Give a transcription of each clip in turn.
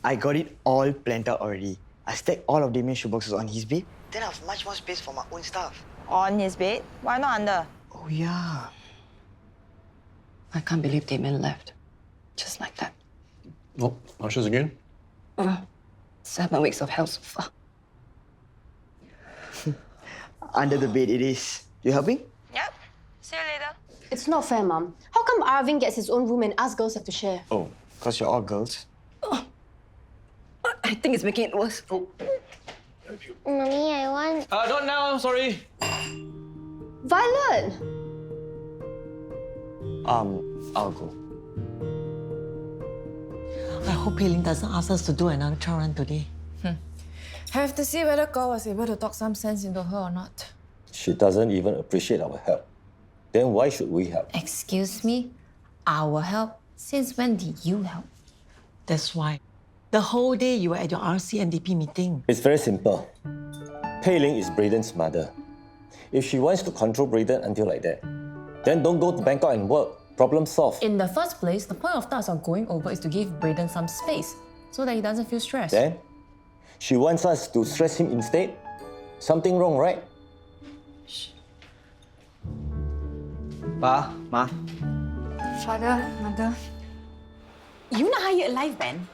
I got it all planned out already. I stacked all of Damien's shoeboxes on his bed. Then I have much more space for my own stuff. On his bed? Why not under? Oh, yeah. I can't believe Damien left. Just like that. Oh, ushers again? 7 weeks of hell so far. Under the bed it is. You helping? Yep. See you later. It's not fair, Mum. How come Arvin gets his own room and us girls have to share? Oh, because you're all girls. I think it's making it worse. Mommy, I want... Not now, sorry. Violet! I'll go. I hope Pei Ling doesn't ask us to do another trial run today. Have to see whether God was able to talk some sense into her or not. She doesn't even appreciate our help. Then why should we help? Excuse me? Our help? Since when did you help? That's why. The whole day you were at your RCNDP meeting. It's very simple. Pei Ling is Brayden's mother. If she wants to control Brayden until like that, then don't go to Bangkok and work. Problem solved. In the first place, the point of us going over is to give Brayden some space so that he doesn't feel stressed. Then, she wants us to stress him instead? Something wrong, right? Pa, Ma. Father, Mother. You nak hire a live band?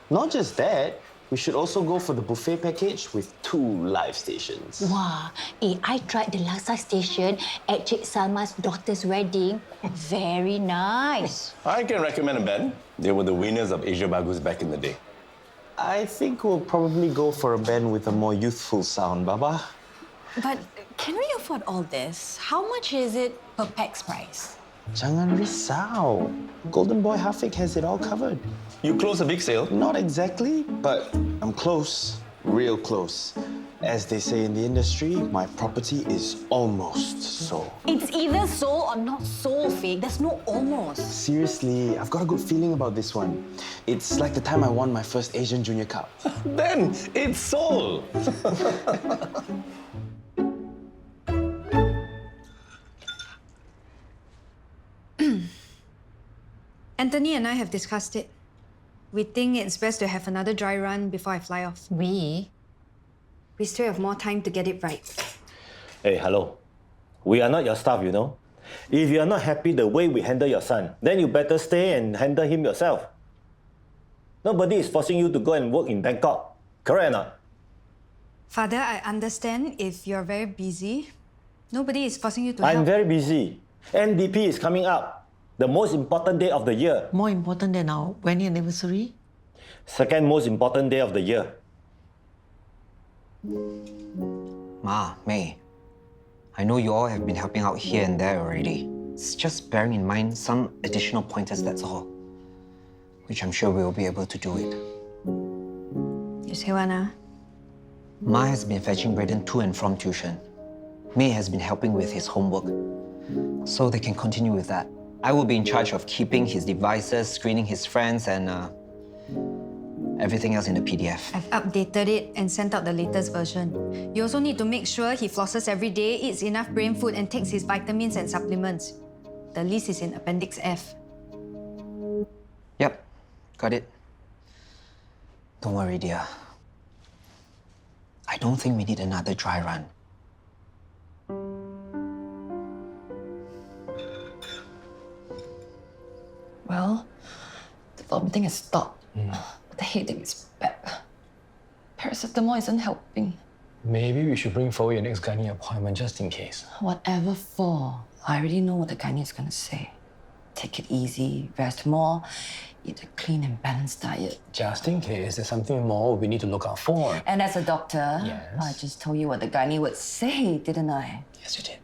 Not just that, we should also go for the buffet package with 2 live stations. Wow, I tried the Laksa station at Cik Salma's daughter's wedding. Very nice. I can recommend a band. They were the winners of Asia Bagus back in the day. I think we'll probably go for a band with a more youthful sound, Baba. But can we afford all this? How much is it per pax price? Jangan risau. Golden Boy Hafiq has it all covered. You closed a big sale. Not exactly, but I'm close. Real close. As they say in the industry, my property is almost sold. It's either sold or not sold, Fake. There's no almost. Seriously, I've got a good feeling about this one. It's like the time I won my first Asian Junior Cup. Then it's sold. Anthony and I have discussed it. We think it's best to have another dry run before I fly off. We still have more time to get it right. Hey, hello. We are not your staff, you know. If you are not happy the way we handle your son, then you better stay and handle him yourself. Nobody is forcing you to go and work in Bangkok. Correct or not? Father, I understand if you're very busy. Nobody is forcing you to help. I'm very busy. NDP is coming up. The most important day of the year. More important than our wedding anniversary? Second most important day of the year. Ma, May, I know you all have been helping out here and there already. It's just bearing in mind some additional pointers, that's all. Which I'm sure we'll be able to do it. You say what now? Ma has been fetching Brayden to and from tuition. May has been helping with his homework. So they can continue with that. I will be in charge of keeping his devices, screening his friends, and everything else in the PDF. I've updated it and sent out the latest version. You also need to make sure he flosses every day, eats enough brain food, and takes his vitamins and supplements. The list is in Appendix F. Yep, got it. Don't worry, dear. I don't think we need another dry run. Well, the vomiting has stopped. The headache is back. Paracetamol isn't helping. Maybe we should bring forward your next gynae appointment just in case. Whatever for. I already know what the gynae is going to say. Take it easy, rest more, eat a clean and balanced diet. Just in case there's something more we need to look out for. And as a doctor, Yes. I just told you what the gynae would say, didn't I? Yes, you did.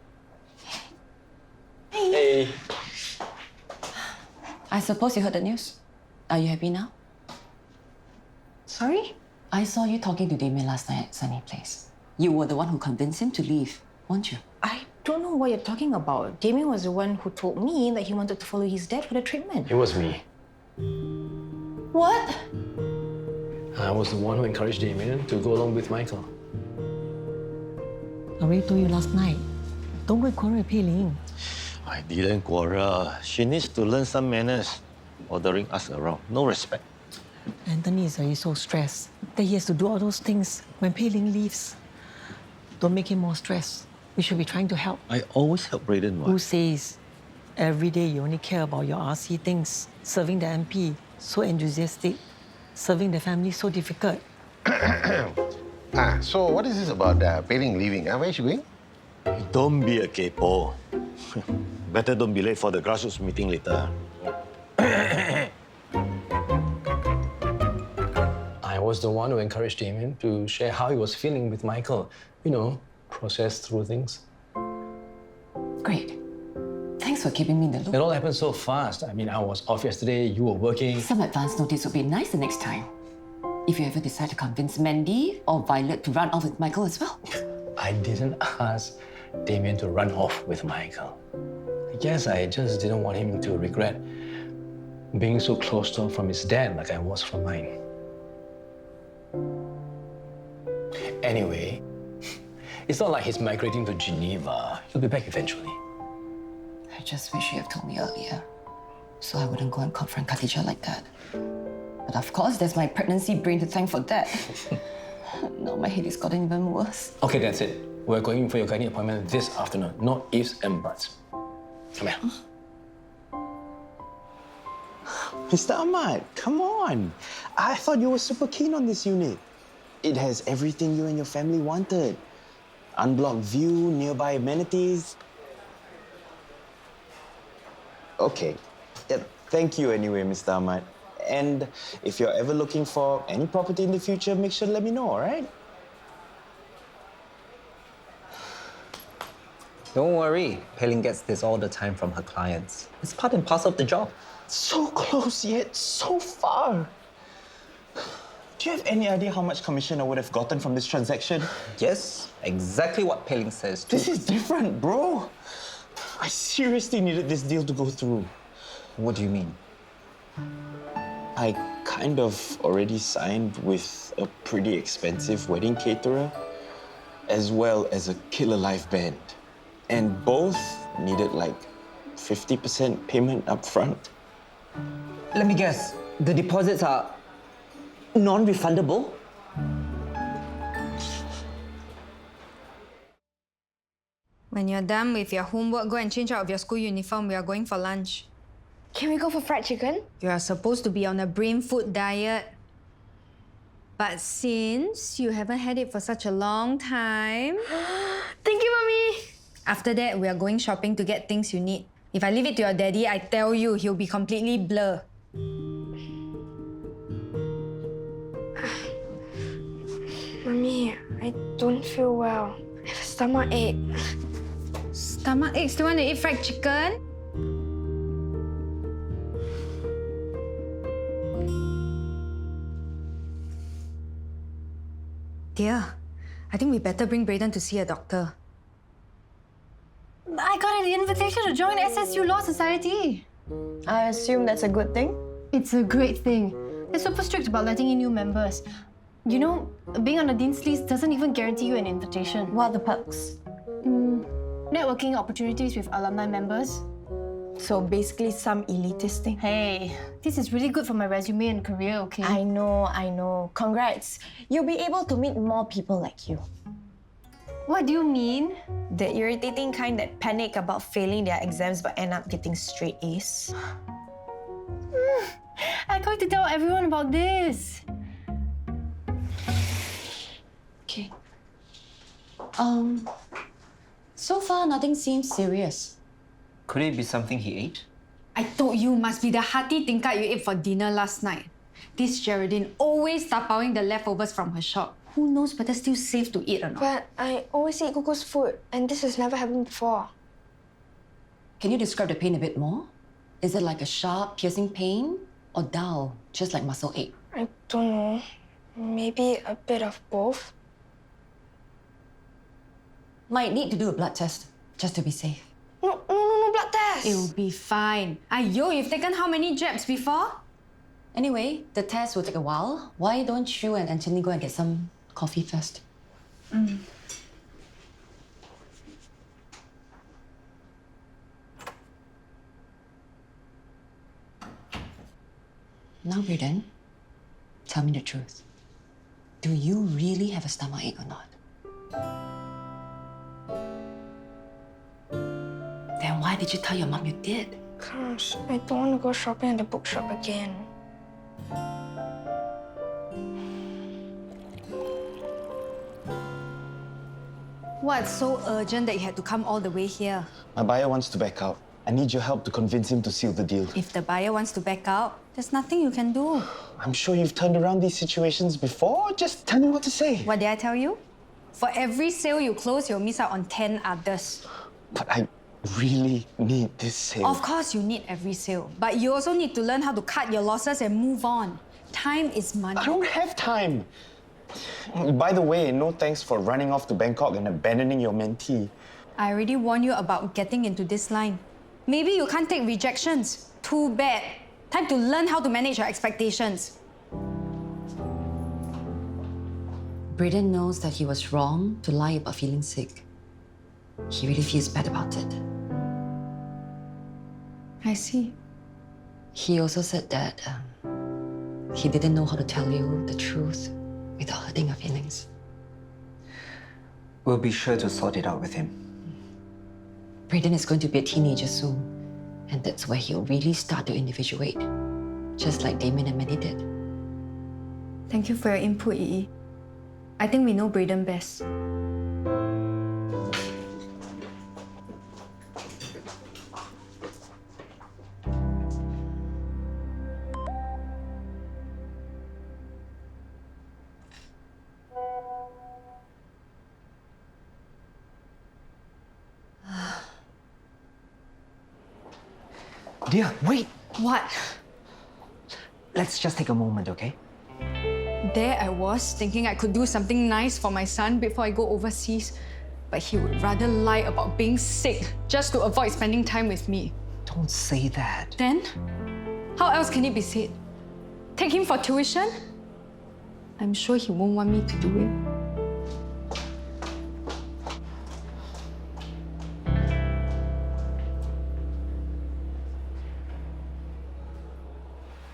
Hey. I suppose you heard the news. Are you happy now? Sorry? I saw you talking to Damien last night at Sunny Place. You were the one who convinced him to leave, weren't you? I don't know what you're talking about. Damien was the one who told me that he wanted to follow his dad for the treatment. It was me. What? I was the one who encouraged Damien to go along with Michael. I already told you last night. Don't go and quarrel with Pei Ling. I didn't quarrel. She needs to learn some manners. Ordering us around. No respect. Anthony is already so stressed that he has to do all those things when Pei Ling leaves. Don't make him more stressed. We should be trying to help. I always help Brayden. Who says every day you only care about your RC things? Serving the MP, so enthusiastic. Serving the family, so difficult. So what is this about Pei Ling leaving? Where is she going? Don't be a kepo. Better don't be late for the grassroots meeting later. I was the one who encouraged Damien to share how he was feeling with Michael. You know, process through things. Great. Thanks for keeping me in the loop. It all happened so fast. I mean, I was off yesterday, you were working. Some advance notice would be nice the next time. If you ever decide to convince Mandy or Violet to run off with Michael as well. I didn't ask Damien to run off with Michael. I guess I just didn't want him to regret being so closed off from his dad like I was from mine. Anyway, it's not like he's migrating to Geneva. He'll be back eventually. I just wish you had told me earlier, so I wouldn't go and confront Khadija like that. But of course, there's my pregnancy brain to thank for that. Now my head has gotten even worse. Okay, that's it. We're going in for your gynae appointment this afternoon, not ifs and buts. Come here. Mr. Ahmad, come on. I thought you were super keen on this unit. It has everything you and your family wanted. Unblocked view, nearby amenities. Okay. Yeah, thank you anyway, Mr. Ahmad. And if you're ever looking for any property in the future, make sure to let me know, all right? Don't worry, Pei Ling gets this all the time from her clients. It's part and parcel of the job. So close yet so far. Do you have any idea how much commission I would have gotten from this transaction? Yes, exactly what Pei Ling says too. This is different, bro. I seriously needed this deal to go through. What do you mean? I kind of already signed with a pretty expensive wedding caterer, as well as a killer live band. And both needed like 50% payment up front. Let me guess, the deposits are non-refundable? When you're done with your homework, go and change out of your school uniform. We are going for lunch. Can we go for fried chicken? You are supposed to be on a brain food diet. But since you haven't had it for such a long time... Thank you, Mommy! After that, we are going shopping to get things you need. If I leave it to your daddy, I tell you, he'll be completely blur. Mommy, I don't feel well. I have a stomach ache. Stomach ache? Still want to eat fried chicken? Dear, I think we better bring Brayden to see a doctor. I got an invitation to join SSU Law Society. I assume that's a good thing? It's a great thing. They're super strict about letting in new members. You know, being on the Dean's list doesn't even guarantee you an invitation. What are the perks? Networking opportunities with alumni members. So basically some elitist thing. Hey, this is really good for my resume and career, okay? I know. Congrats. You'll be able to meet more people like you. What do you mean? The irritating kind that panic about failing their exams but end up getting straight A's. I'm going to tell everyone about this. Okay. So far, nothing seems serious. Could it be something he ate? I told you, must be the hearty tingkat you ate for dinner last night. This Geraldine always tapaoing the leftovers from her shop. Who knows whether still safe to eat or not? But I always eat Coco's food, and this has never happened before. Can you describe the pain a bit more? Is it like a sharp, piercing pain? Or dull, just like muscle ache? I don't know. Maybe a bit of both. Might need to do a blood test, just to be safe. No, blood test! It'll be fine. Aiyo, you've taken how many jabs before? Anyway, the test will take a while. Why don't you and Anthony go and get some coffee first? Now, Brayden, Tell me the truth. Do you really have a stomachache or not? Then why did you tell your mom you did? Gosh, I don't want to go shopping at the bookshop again. What's so urgent that you had to come all the way here? My buyer wants to back out. I need your help to convince him to seal the deal. If the buyer wants to back out, there's nothing you can do. I'm sure you've turned around these situations before. Just tell me what to say. What did I tell you? For every sale you close, you'll miss out on 10 others. But I really need this sale. Of course you need every sale, but you also need to learn how to cut your losses and move on. Time is money. I don't have time. By the way, no thanks for running off to Bangkok and abandoning your mentee. I already warned you about getting into this line. Maybe you can't take rejections. Too bad. Time to learn how to manage your expectations. Brayden knows that he was wrong to lie about feeling sick. He really feels bad about it. I see. He also said that he didn't know how to tell you the truth without hurting your feelings. We'll be sure to sort it out with him. Brayden is going to be a teenager soon, and that's where he'll really start to individuate, just like Damien and Manny did. Thank you for your input, Yi. I think we know Brayden best. Dear, wait! What? Let's just take a moment, okay? There I was, thinking I could do something nice for my son before I go overseas. But he would rather lie about being sick just to avoid spending time with me. Don't say that. Then, how else can it be said? Take him for tuition? I'm sure he won't want me to do it.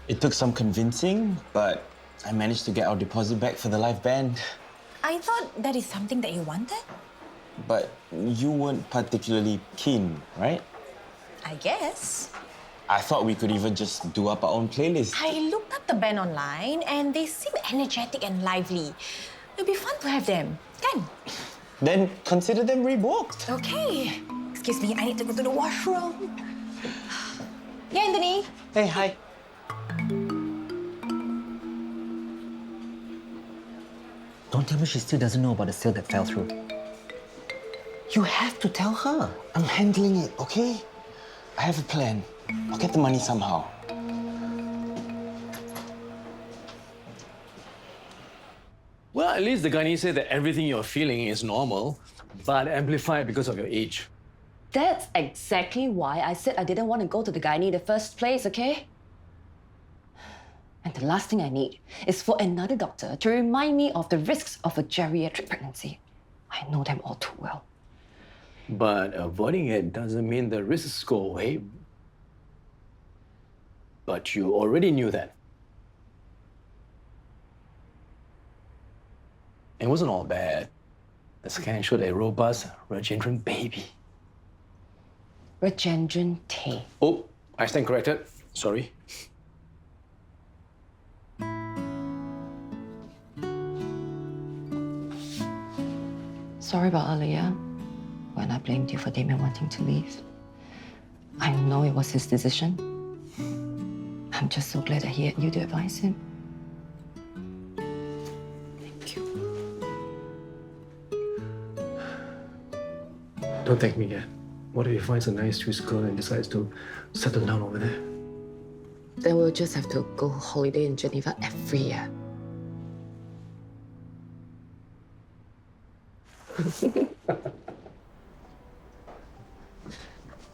It took some convincing, but I managed to get our deposit back for the live band. I thought that is something that you wanted. But you weren't particularly keen, right? I guess. I thought we could even just do up our own playlist. I looked up the band online and they seem energetic and lively. It'd be fun to have them, kan? Then consider them rebooked. Okay. Excuse me, I need to go to the washroom. Yeah, Anthony. Hey, hi. Don't tell me she still doesn't know about the sale that fell through. You have to tell her. I'm handling it, okay? I have a plan. I'll get the money somehow. Well, at least the Gani said that everything you're feeling is normal, but amplified because of your age. That's exactly why I said I didn't want to go to the gynae in the first place, okay? And the last thing I need is for another doctor to remind me of the risks of a geriatric pregnancy. I know them all too well. But avoiding it doesn't mean the risks go away. But you already knew that. It wasn't all bad. The scan showed a robust Rajendran baby. Rajendran Tay. Oh, I stand corrected. Sorry. Sorry about earlier, when I blamed you for Damien wanting to leave. I know it was his decision. I'm just so glad that he had you to advise him. Thank you. Don't thank me yet. What if he finds a nice Swiss girl and decides to settle down over there? Then we'll just have to go holiday in Geneva every year.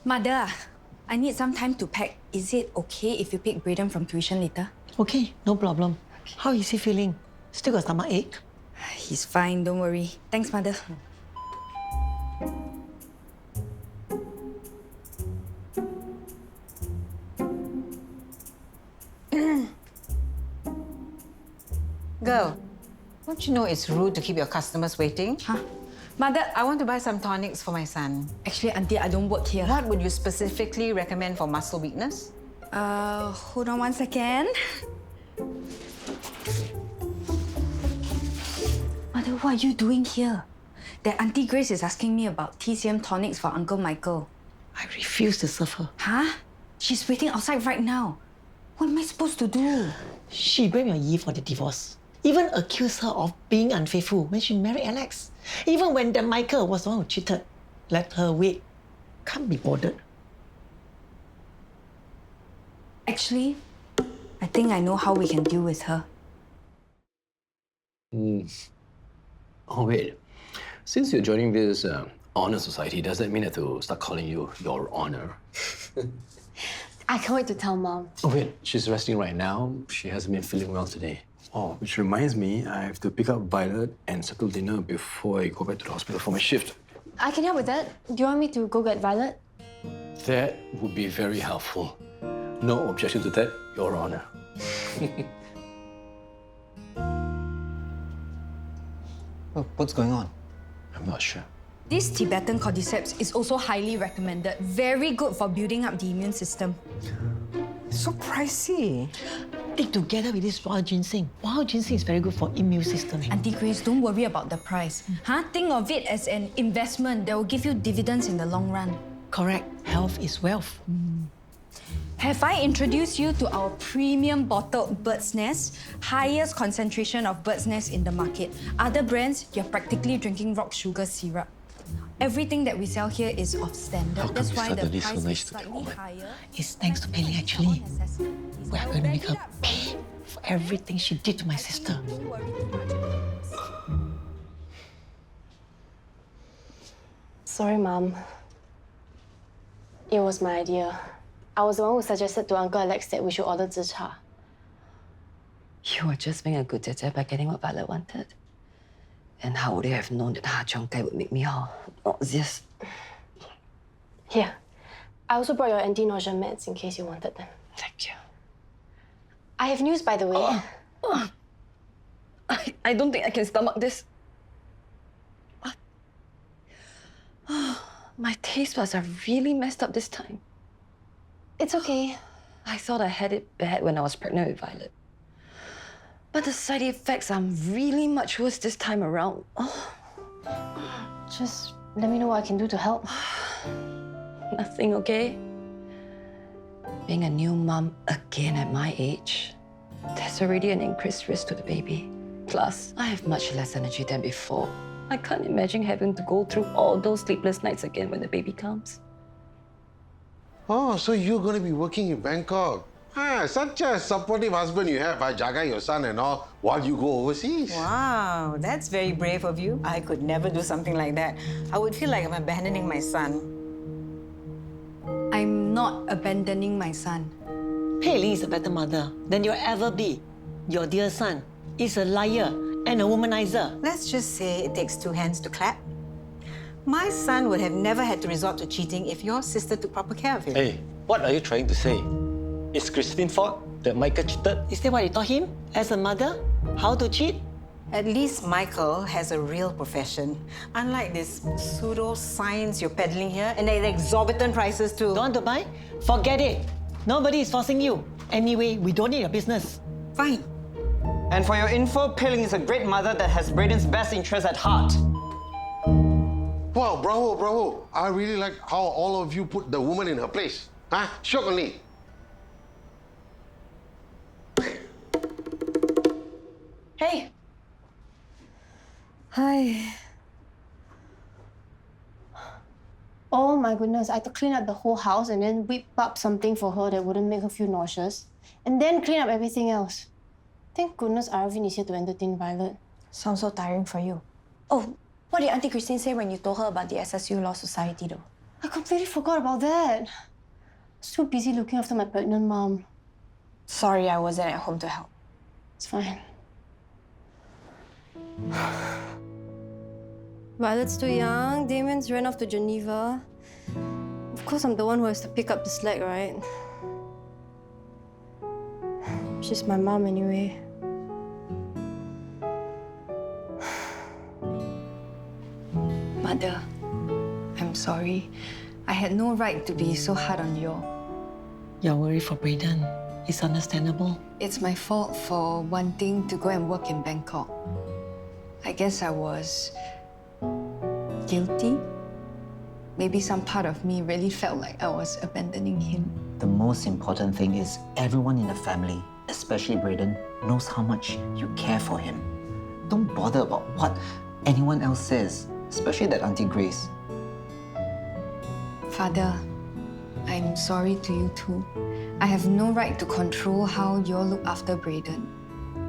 Mother, I need some time to pack. Is it okay if you pick Brayden from tuition later? Okay, no problem. How is he feeling? Still got stomach ache? He's fine, don't worry. Thanks, Mother. Girl, don't you know it's rude to keep your customers waiting? Huh? Mother, I want to buy some tonics for my son. Actually, Auntie, I don't work here. What would you specifically recommend for muscle weakness? Hold on 1 second. Mother, what are you doing here? That Auntie Grace is asking me about TCM tonics for Uncle Michael. I refuse to serve her. Huh? She's waiting outside right now. What am I supposed to do? She blamed your Yi for the divorce. Even accused her of being unfaithful when she married Alex. Even when that Michael was the one who cheated. Let her wait. Can't be bothered. Actually, I think I know how we can deal with her. Oh, wait. Since you're joining this honor society, does that mean I have to start calling you Your Honor? I can't wait to tell Mom. Oh, wait. She's resting right now. She hasn't been feeling well today. Oh, which reminds me, I have to pick up Violet and settle dinner before I go back to the hospital for my shift. I can help with that. Do you want me to go get Violet? That would be very helpful. No objection to that, Your Honor. What's going on? I'm not sure. This Tibetan cordyceps is also highly recommended. Very good for building up the immune system. So pricey. Take together with this wild ginseng. Wild ginseng is very good for immune system. Auntie Grace, don't worry about the price. Think of it as an investment that will give you dividends in the long run. Correct. Health is wealth. Have I introduced you to our premium bottled bird's nest? Highest concentration of bird's nest in the market. Other brands, you're practically drinking rock sugar syrup. Everything that we sell here is of standard. How come That's you why the suddenly so price nice is to that slightly woman? higher. It's thanks to Pei Ling, actually. We are going to make her pay for everything she did to my sister. Don't worry too much. Sorry, Mom. It was my idea. I was the one who suggested to Uncle Alex that we should order zi cha. You were just being a good judge by getting what Violet wanted. And how would you have known that Ha Chong Kai would make me all nauseous? Here. I also brought your anti-nausea meds in case you wanted them. Thank you. I have news, by the way. I don't think I can stomach this. My taste buds are really messed up this time. It's okay. I thought I had it bad when I was pregnant with Violet. But the side effects are really much worse this time around. Just let me know what I can do to help. Nothing, okay? Being a new mom again at my age, there's already an increased risk to the baby. Plus, I have much less energy than before. I can't imagine having to go through all those sleepless nights again when the baby comes. Oh, so you're going to be working in Bangkok. Such a supportive husband you have. I jaga your son and all while you go overseas. Wow, that's very brave of you. I could never do something like that. I would feel like I'm abandoning my son. I'm not abandoning my son. Pei Ling is a better mother than you'll ever be. Your dear son is a liar and a womanizer. Let's just say it takes two hands to clap. My son would have never had to resort to cheating if your sister took proper care of him. Hey, what are you trying to say? Is Christine's fault that Michael cheated? Is that what you taught him as a mother? How to cheat? At least Michael has a real profession. Unlike this pseudo-science you're peddling here, and at exorbitant prices too. Don't want to buy? Forget it. Nobody is forcing you. Anyway, we don't need your business. Fine. And for your info, Pei Ling is a great mother that has Brayden's best interest at heart. Wow, bravo, bravo. I really like how all of you put the woman in her place. Shock only. Hey. Hi. Oh my goodness, I had to clean up the whole house and then whip up something for her that wouldn't make her feel nauseous. And then clean up everything else. Thank goodness Arvin is here to entertain Violet. Sounds so tiring for you. Oh, what did Auntie Christine say when you told her about the SSU Law Society though? I completely forgot about that. I was too busy looking after my pregnant mom. Sorry, I wasn't at home to help. It's fine. Violet's too young. Damien's ran off to Geneva. Of course, I'm the one who has to pick up the slack, right? She's my mom anyway. Mother, I'm sorry. I had no right to be so hard on you. You're worried for Brayden. It's understandable. It's my fault for wanting to go and work in Bangkok. I guess I was guilty. Maybe some part of me really felt like I was abandoning him. The most important thing is everyone in the family, especially Brayden, knows how much you care for him. Don't bother about what anyone else says, especially that Auntie Grace. Father, I'm sorry to you too. I have no right to control how you all look after Brayden.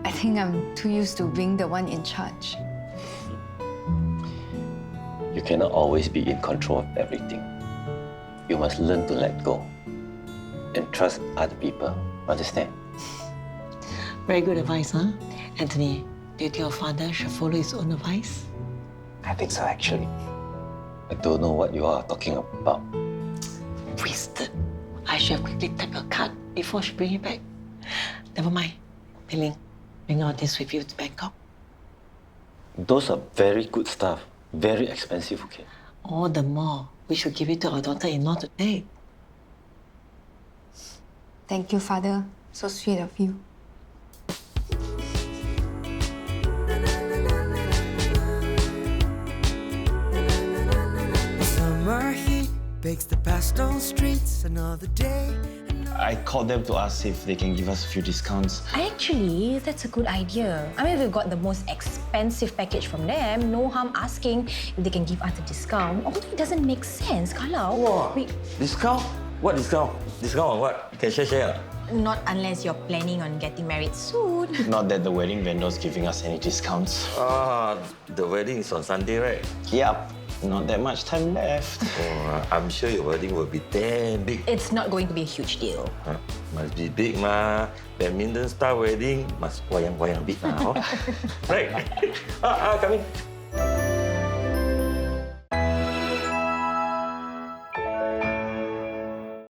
I think I'm too used to being the one in charge. You cannot always be in control of everything. You must learn to let go and trust other people. Understand? Very good advice, huh? Anthony, do you think your father should follow his own advice? I think so, actually. I don't know what you are talking about. Wasted. I should have quickly typed a card before she bring it back. Never mind. Pei Ling, bring all this with you to Bangkok. Those are very good stuff. Very expensive, okay? All the more, we should give it to our daughter-in-law today. Thank you, Father. So sweet of you. Summer heat bakes the pastel streets another day. I called them to ask if they can give us a few discounts. Actually, that's a good idea. I mean, we've got the most expensive package from them. No harm asking if they can give us a discount. Although it doesn't make sense kalau Discount? What discount? Discount on what? You can share. not unless you're planning on getting married soon. Not that the wedding vendor's giving us any discounts. The wedding is on Sunday, right? Yep. Not that much time left. I'm sure your wedding will be damn big. It's not going to be a huge deal. Must be big, ma. Badminton star wedding must wayang big now. Right? Come in.